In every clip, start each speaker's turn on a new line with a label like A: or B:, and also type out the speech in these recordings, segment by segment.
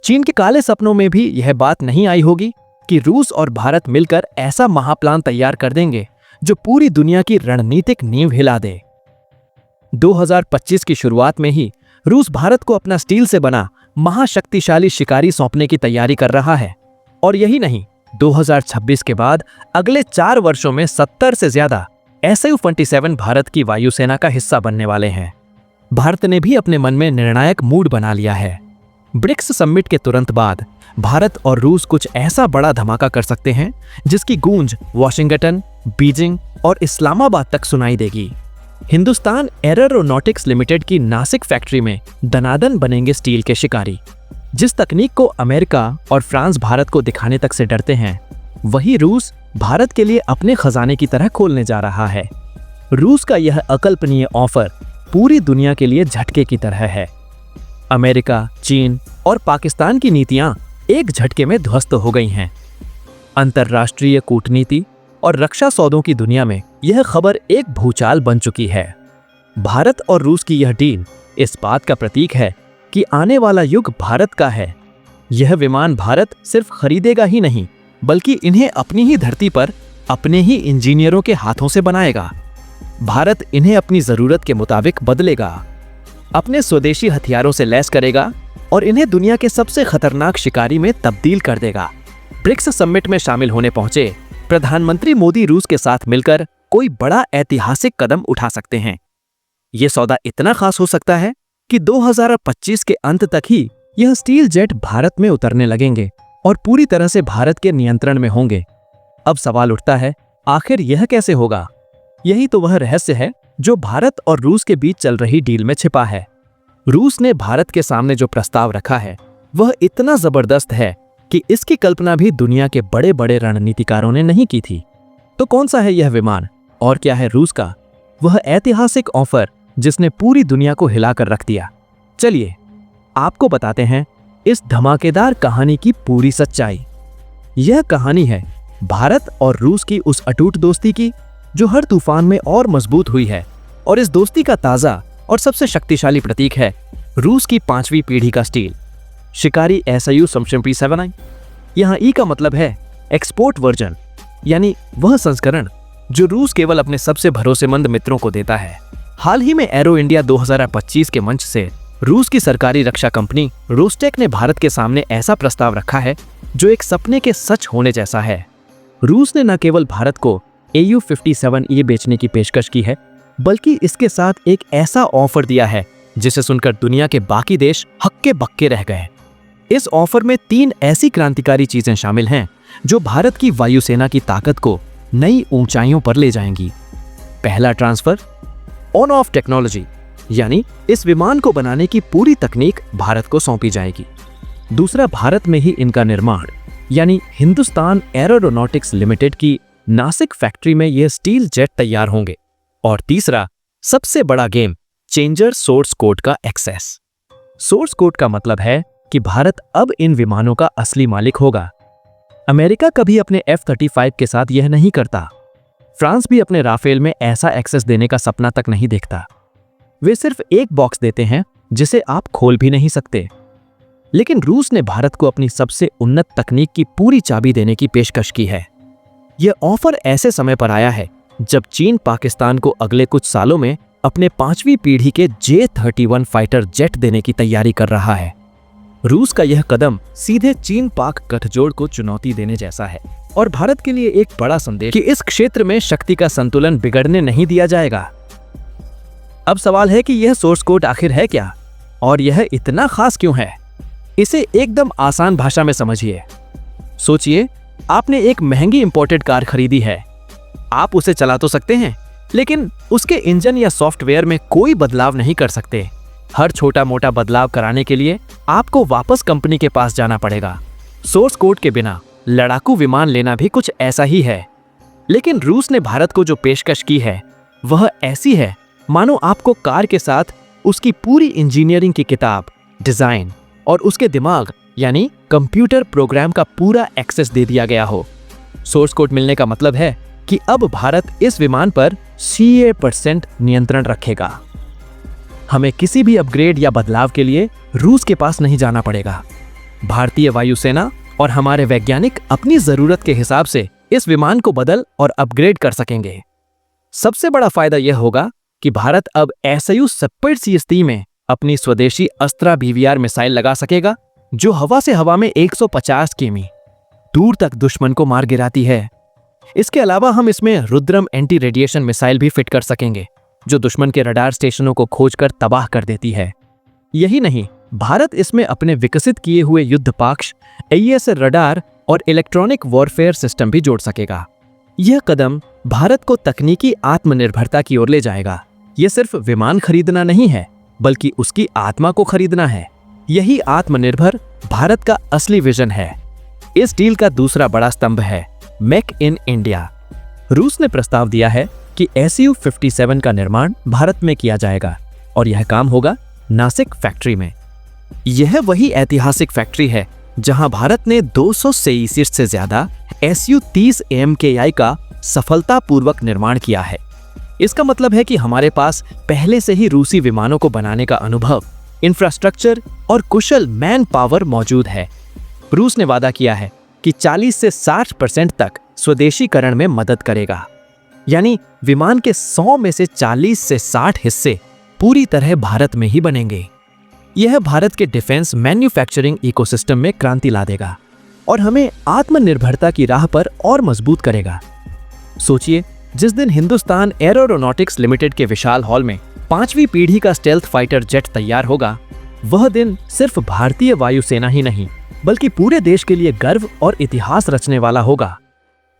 A: चीन के काले सपनों में भी यह बात नहीं आई होगी कि रूस और भारत मिलकर ऐसा महाप्लान तैयार कर देंगे जो पूरी दुनिया की रणनीतिक नींव हिला दे। 2025 की शुरुआत में ही रूस भारत को अपना स्टील से बना महाशक्तिशाली शिकारी सौंपने की तैयारी कर रहा है। और यही नहीं, 2026 के बाद अगले 4 वर्षों में 70 से ज्यादा Su-27 भारत की वायुसेना का हिस्सा बनने वाले हैं। भारत ने भी अपने मन में निर्णायक मूड बना लिया है। ब्रिक्स समिट के तुरंत बाद भारत और रूस कुछ ऐसा बड़ा धमाका कर सकते हैं जिसकी गूंज वॉशिंगटन, बीजिंग और इस्लामाबाद तक सुनाई देगी। हिंदुस्तान एरोनॉटिक्स लिमिटेड की नासिक फैक्ट्री में दनादन बनेंगे स्टील के शिकारी। जिस तकनीक को अमेरिका और फ्रांस भारत को दिखाने तक से डरते हैं, वही रूस भारत के लिए अपने खजाने की तरह खोलने जा रहा है। रूस का यह अकल्पनीय ऑफर पूरी दुनिया के लिए झटके की तरह है। अमेरिका, चीन और पाकिस्तान की नीतियां एक झटके में ध्वस्त हो गई हैं। अंतर्राष्ट्रीय कूटनीति और रक्षा सौदों की दुनिया में यह खबर एक भूचाल बन चुकी है। भारत और रूस की यह डील इस बात का प्रतीक है कि आने वाला युग भारत का है। यह विमान भारत सिर्फ खरीदेगा ही नहीं, बल्कि इन्हें अपनी ही धरती पर अपने ही इंजीनियरों के हाथों से बनाएगा। भारत इन्हें अपनी जरूरत के मुताबिक बदलेगा, अपने स्वदेशी हथियारों से लैस करेगा और इन्हें दुनिया के सबसे खतरनाक शिकारी में तब्दील कर देगा। ब्रिक्स समिट में शामिल होने पहुंचे प्रधानमंत्री मोदी रूस के साथ मिलकर कोई बड़ा ऐतिहासिक कदम उठा सकते हैं। यह सौदा इतना खास हो सकता है कि 2025 के अंत तक ही यह स्टील जेट भारत में उतरने लगेंगे और पूरी तरह से भारत के नियंत्रण में होंगे। अब सवाल उठता है, आखिर यह कैसे होगा? यही तो वह रहस्य है जो भारत और रूस के बीच चल रही डील में छिपा है। रूस ने भारत के सामने जो प्रस्ताव रखा है वह इतना जबरदस्त है कि इसकी कल्पना भी दुनिया के बड़े बड़े रणनीतिकारों ने नहीं की थी। तो कौन सा है यह विमान और क्या है रूस का वह ऐतिहासिक ऑफर जिसने पूरी दुनिया को हिलाकर रख दिया? चलिए आपको बताते हैं इस धमाकेदार कहानी की पूरी सच्चाई। यह कहानी है भारत और रूस की उस अटूट दोस्ती की जो हर तूफान में और मजबूत हुई है, और इस दोस्ती का ताजा और सबसे शक्तिशाली प्रतीक है रूस की 5वीं पीढ़ी का स्टील शिकारी Su-27I। यहाँ ई का मतलब है एक्सपोर्ट वर्जन, यानी वह संस्करण जो रूस केवल अपने सबसे भरोसेमंद मित्रों को देता है। हाल ही में एरो इंडिया 2025 के मंच से रूस की सरकारी रक्षा कंपनी रोस्टेक ने भारत के सामने ऐसा प्रस्ताव रखा है जो एक सपने के सच होने जैसा है। रूस ने न केवल भारत को Au-57E बेचने की पेशकश की है, बल्कि इसके साथ एक ऐसा ऑफर दिया है जिसे सुनकर दुनिया के बाकी देश हक्के बक्के रह गए। इस ऑफर में 3 ऐसी क्रांतिकारी चीजें शामिल हैं जो भारत की वायुसेना की ताकत को नई ऊंचाइयों पर ले जाएंगी। पहला ट्रांसफर ऑन ऑफ टेक्नोलॉजी, यानी इस विमान को बनाने की पूरी तकनीक भारत को सौंपी जाएगी। दूसरा, भारत में ही इनका निर्माण, यानी हिंदुस्तान एरोनॉटिक्स लिमिटेड की नासिक फैक्ट्री में यह स्टील जेट तैयार होंगे। और तीसरा, सबसे बड़ा गेम चेंजर सोर्स कोड का एक्सेस। सोर्स कोड का मतलब है कि भारत अब इन विमानों का असली मालिक होगा। अमेरिका कभी अपने F-35 के साथ यह नहीं करता। फ्रांस भी अपने राफेल में ऐसा एक्सेस देने का सपना तक नहीं देखता। वे सिर्फ एक बॉक्स देते हैं जिसे आप खोल भी नहीं सकते। लेकिन रूस ने भारत को अपनी सबसे उन्नत तकनीक की पूरी चाबी देने की पेशकश की है। यह ऑफर ऐसे समय पर आया है जब चीन पाकिस्तान को अगले कुछ सालों में अपने 5वीं पीढ़ी के J-31 फाइटर जेट देने की तैयारी कर रहा है। रूस का यह कदम सीधे चीन पाक गठजोड़ को चुनौती देने जैसा है और भारत के लिए एक बड़ा संदेश कि इस क्षेत्र में शक्ति का संतुलन बिगड़ने नहीं दिया जाएगा। अब सवाल है कि यह सोर्स कोड आखिर है क्या और यह इतना खास क्यों है? इसे एकदम आसान भाषा में समझिए। सोचिए, आपने एक महंगी इंपोर्टेड कार खरीदी है। आप उसे चला तो सकते हैं, लेकिन उसके इंजन या सॉफ्टवेयर में कोई बदलाव नहीं कर सकते। हर छोटा मोटा बदलाव कराने के लिए आपको वापस कंपनी के पास जाना पड़ेगा। सोर्स कोड के बिना लड़ाकू विमान लेना भी कुछ ऐसा ही है। लेकिन रूस ने भारत को जो पेशकश की है वह ऐसी है मानो आपको कार के साथ उसकी पूरी इंजीनियरिंग की किताब, डिजाइन और उसके दिमाग यानी कंप्यूटर प्रोग्राम का पूरा एक्सेस दे दिया गया हो। सोर्स कोड मिलने का मतलब है कि अब भारत इस विमान पर 100% नियंत्रण रखेगा। हमें किसी भी अपग्रेड या बदलाव के लिए रूस के पास नहीं जाना पड़ेगा। भारतीय वायुसेना और हमारे वैज्ञानिक अपनी जरूरत के हिसाब से इस विमान को बदल और अपग्रेड कर सकेंगे। सबसे बड़ा फायदा यह होगा कि भारत अब SAU सप्पेट CST में अपनी स्वदेशी अस्त्रा BVR मिसाइल लगा सकेगा, जो हवा से हवा में 150 किमी दूर तक दुश्मन को मार गिराती है। इसके अलावा हम इसमें रुद्रम एंटी रेडिएशन मिसाइल भी फिट कर सकेंगे, जो दुश्मन के रडार स्टेशनों को खोजकर तबाह कर देती है। यही नहीं, भारत इसमें अपने विकसित किए हुए युद्धपाक्ष AESA रडार और इलेक्ट्रॉनिक वॉरफेयर सिस्टम भी जोड़ सकेगा। यह कदम भारत को तकनीकी आत्मनिर्भरता की ओर ले जाएगा। यह सिर्फ विमान खरीदना नहीं है, बल्कि उसकी आत्मा को खरीदना है। यही आत्मनिर्भर भारत का असली विजन है। इस डील का दूसरा बड़ा स्तंभ है मेक इन इंडिया। रूस ने प्रस्ताव दिया है कि SU-57 का निर्माण भारत में किया जाएगा और यह काम होगा नासिक फैक्ट्री में। यह वही ऐतिहासिक फैक्ट्री है जहां भारत ने 200 से ज्यादा SU-30 AMKI का सफलतापूर्वक निर्माण किया है। इसका मतलब है कि हमारे पास पहले से ही रूसी विमानों को बनाने का अनुभव, इंफ्रास्ट्रक्चर और कुशल मैन पावर मौजूद है। रूस ने वादा किया है कि 40 से 60% तक स्वदेशीकरण में मदद करेगा, यानी विमान के 100 में से 40 से 60 हिस्से पूरी तरह भारत में ही बनेंगे। यह भारत के डिफेंस मैन्युफैक्चरिंग इकोसिस्टम में क्रांति ला देगा और हमें आत्मनिर्भरता की राह पर और मजबूत करेगा। सोचिए, जिस दिन हिंदुस्तान एरोनॉटिक्स लिमिटेड के विशाल हॉल में 5वीं पीढ़ी का स्टेल्थ फाइटर जेट तैयार होगा, वह दिन सिर्फ भारतीय वायुसेना ही नहीं, बल्कि पूरे देश के लिए गर्व और इतिहास रचने वाला होगा।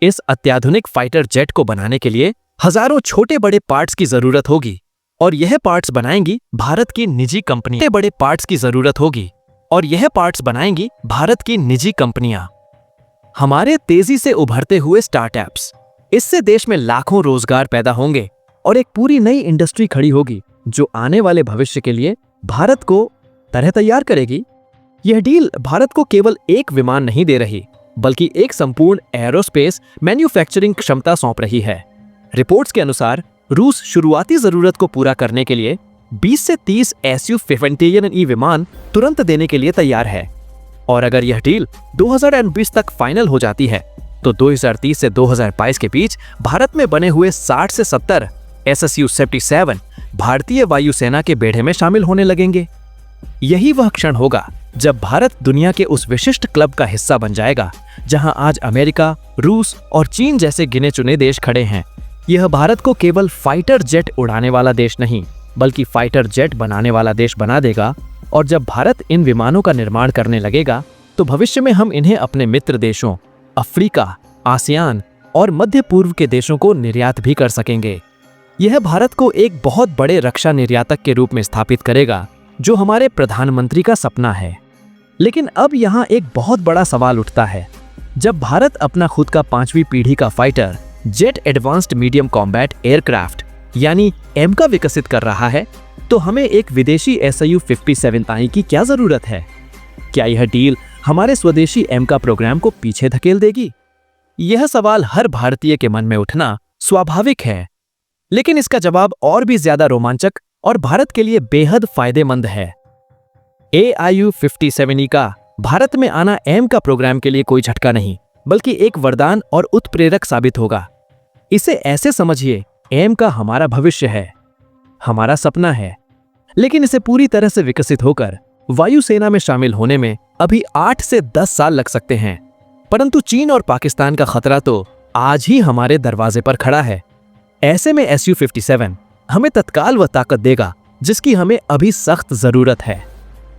A: इस अत्याधुनिक फाइटर जेट को बनाने के लिए हजारों छोटे बड़े पार्ट्स की जरूरत होगी और यह पार्ट्स बनाएंगी भारत की निजी कंपनियां। बड़े पार्ट्स की जरूरत होगी और यह पार्ट्स बनाएंगी भारत की निजी कंपनियां। हमारे तेजी से उभरते हुए स्टार्टअप्स, इससे देश में लाखों रोजगार पैदा होंगे और एक पूरी नई इंडस्ट्री खड़ी होगी जो आने वाले भविष्य के लिए भारत को तरह तैयार करेगी। यह डील भारत को केवल एक विमान नहीं दे रही, बल्कि एक संपूर्ण एरोस्पेस मैन्युफैक्चरिंग क्षमता सौंप रही है। रिपोर्ट्स के अनुसार रूस शुरुआती जरूरत को पूरा करने के लिए 20 से 30 SU-57E विमान तुरंत देने के लिए तैयार है। और अगर यह डील 2020 तक फाइनल हो जाती है, तो 2030 से 2022 के बीच भारत में बने हुए 60 से 70 SSU-57 भारतीय वायुसेना के बेड़े में शामिल होने लगेंगे। यही वह क्षण होगा जब भारत दुनिया के उस विशिष्ट क्लब का हिस्सा बन जाएगा जहां आज अमेरिका, रूस और चीन जैसे गिने चुने देश खड़े हैं। यह भारत को केवल फाइटर जेट उड़ाने वाला देश नहीं, बल्कि फाइटर जेट बनाने वाला देश बना देगा। और जब भारत इन विमानों का निर्माण करने लगेगा, तो भविष्य में हम इन्हें अपने मित्र देशों अफ्रीका, आसियान और मध्य पूर्व के देशों को निर्यात भी कर सकेंगे। यह भारत को एक बहुत बड़े रक्षा निर्यातक के रूप में स्थापित करेगा, जो हमारे प्रधानमंत्री का सपना है। लेकिन अब यहाँ एक बहुत बड़ा सवाल उठता है। जब भारत अपना खुद का 5वीं पीढ़ी का fighter jet advanced medium combat aircraft यानी एमका विकसित कर रहा है, तो हमें एक विदेशी SU-57 की क्या जरूरत है? क्या यह डील हमारे स्वदेशी एमका प्रोग्राम को पीछे धकेल देगी? यह सवाल हर भारतीय के मन में उठना स्वाभाविक है, लेकिन इसका जवाब और भी ज्यादा रोमांचक और भारत के लिए बेहद फायदेमंद है। AIU-57E का भारत में आना एमका प्रोग्राम के लिए कोई झटका नहीं, बल्कि एक वरदान और उत्प्रेरक साबित होगा। इसे ऐसे समझिए, एमका हमारा भविष्य है, हमारा सपना है, लेकिन इसे पूरी तरह से विकसित होकर वायुसेना में शामिल होने में अभी 8 से 10 साल लग सकते हैं। परंतु चीन और पाकिस्तान का खतरा तो आज ही हमारे दरवाजे पर खड़ा है। ऐसे में SU-57 हमें तत्काल वह ताकत देगा जिसकी हमें अभी सख्त जरूरत है।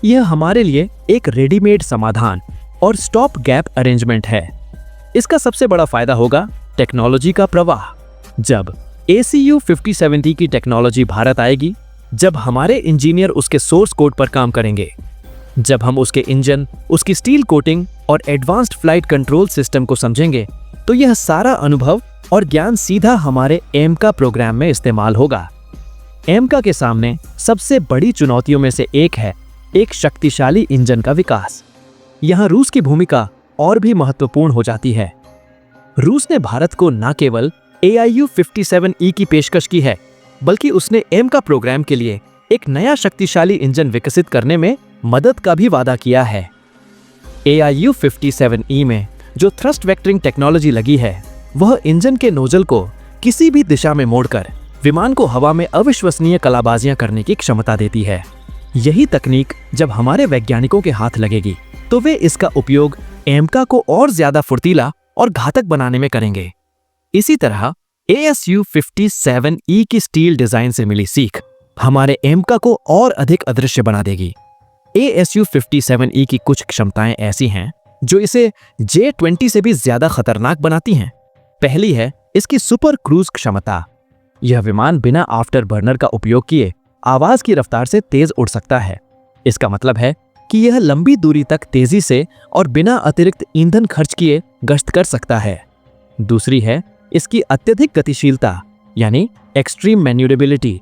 A: यह हमारे लिए एक रेडीमेड समाधान और स्टॉप गैप अरेंजमेंट है। इसका सबसे बड़ा फायदा होगा टेक्नोलॉजी का प्रवाह। जब ACU-57 की टेक्नोलॉजी भारत आएगी, जब हमारे इंजीनियर उसके सोर्स कोड पर काम करेंगे, जब हम उसके इंजन, उसकी स्टील कोटिंग और एडवांस्ड फ्लाइट कंट्रोल सिस्टम को समझेंगे, तो यह सारा अनुभव और ज्ञान सीधा हमारे एमका प्रोग्राम में इस्तेमाल होगा। एमका के सामने सबसे बड़ी चुनौतियों में से एक है एक शक्तिशाली इंजन का विकास। यहाँ रूस की भूमिका और भी महत्वपूर्ण हो जाती है। रूस ने भारत को न केवल AIU-57E की पेशकश की है, बल्कि उसने एमका प्रोग्राम के लिए एक नया शक्तिशाली इंजन विकसित करने में मदद का भी वादा किया है। ARU-57E में जो थ्रस्ट वेक्टरिंग टेक्नोलॉजी लगी है, वह इंजन के नोजल को किसी भी दिशा में मोड़कर विमान को हवा में अविश्वसनीय कलाबाजियां करने की क्षमता देती है। यही तकनीक जब हमारे वैज्ञानिकों के हाथ लगेगी तो वे इसका उपयोग एमका को और ज्यादा फुर्तीला और घातक बनाने में करेंगे। इसी तरह ASU-57E की स्टील डिजाइन से मिली सीख हमारे एमका को और अधिक अदृश्य बना देगी। ASU-57E की कुछ क्षमताएं ऐसी हैं जो इसे J-20 से भी ज्यादा खतरनाक बनाती हैं। पहली है इसकी सुपर क्रूज क्षमता। यह विमान बिना आफ्टर बर्नर का उपयोग किए आवाज की रफ्तार से तेज उड़ सकता है। इसका मतलब है कि यह लंबी दूरी तक तेजी से और बिना अतिरिक्त ईंधन खर्च किए गश्त कर सकता है। दूसरी है इसकी अत्यधिक गतिशीलता यानी एक्सट्रीम मैन्यूरेबिलिटी।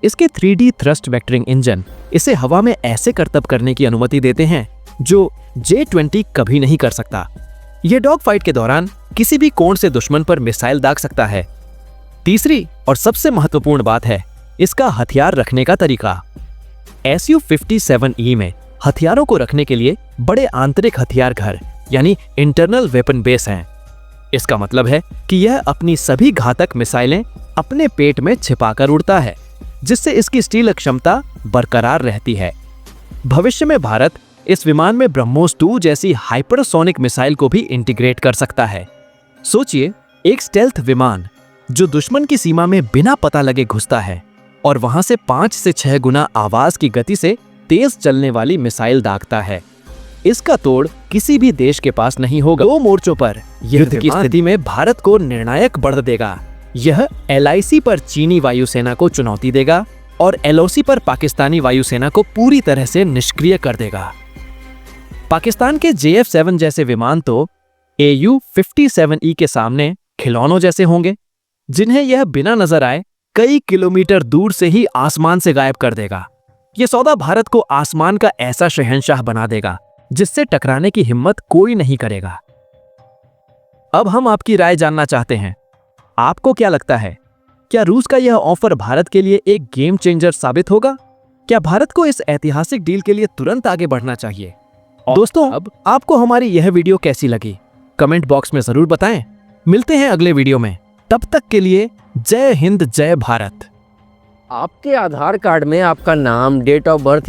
A: इसके 3D थ्रस्ट वेक्टरिंग इंजन इसे हवा में ऐसे करतब करने की अनुमति देते हैं जो J-20 कभी नहीं कर सकता। यह डॉग फाइट के दौरान किसी भी कोण से दुश्मन पर मिसाइल दाग सकता है। तीसरी और सबसे महत्वपूर्ण बात है इसका हथियार रखने का तरीका। ASU-57E में हथियारों को रखने के लिए बड़े आंतरिक हथियार घर यानी इंटरनल वेपन बेस हैं। इसका मतलब है कि यह अपनी सभी घातक मिसाइलें अपने पेट में छिपाकर उड़ता है, जिससे इसकी स्टील क्षमता बरकरार रहती है। भविष्य में भारत इस विमान में ब्रह्मोस 2 जैसी हाइपरसोनिक मिसाइल को भी इंटीग्रेट कर सकता है। सोचिए, एक स्टेल्थ विमान जो दुश्मन की सीमा में बिना पता लगे घुसता है और वहां से 5 से 6 गुना आवाज की गति से तेज चलने वाली मिसाइल दागता है। इसका तोड़ किसी भी देश के पास नहीं होगा। 2 मोर्चों पर युद्ध की स्थिति में भारत को निर्णायक बढ़त देगा। यह LIC पर चीनी वायुसेना को चुनौती देगा और LOC पर पाकिस्तानी वायुसेना को पूरी तरह से निष्क्रिय कर देगा। पाकिस्तान के JF-7 जैसे विमान तो AU-57E के सामने खिलौनों जैसे होंगे, जिन्हें यह बिना नजर आए कई किलोमीटर दूर से ही आसमान से गायब कर देगा। यह सौदा भारत को आसमान का ऐसा शहंशाह बना देगा जिससे टकराने की हिम्मत कोई नहीं करेगा। अब हम आपकी राय जानना चाहते हैं। आपको क्या लगता है, क्या रूस का यह ऑफर भारत के लिए एक गेम चेंजर साबित होगा? क्या भारत को इस ऐतिहासिक डील के लिए तुरंत आगे बढ़ना चाहिए? दोस्तों, अब आपको हमारी यह वीडियो कैसी लगी कमेंट बॉक्स में जरूर बताएं। मिलते हैं अगले वीडियो में, तब तक के लिए जय हिंद, जय भारत।
B: आपके आधार कार्ड में आपका नाम, डेट ऑफ बर्थ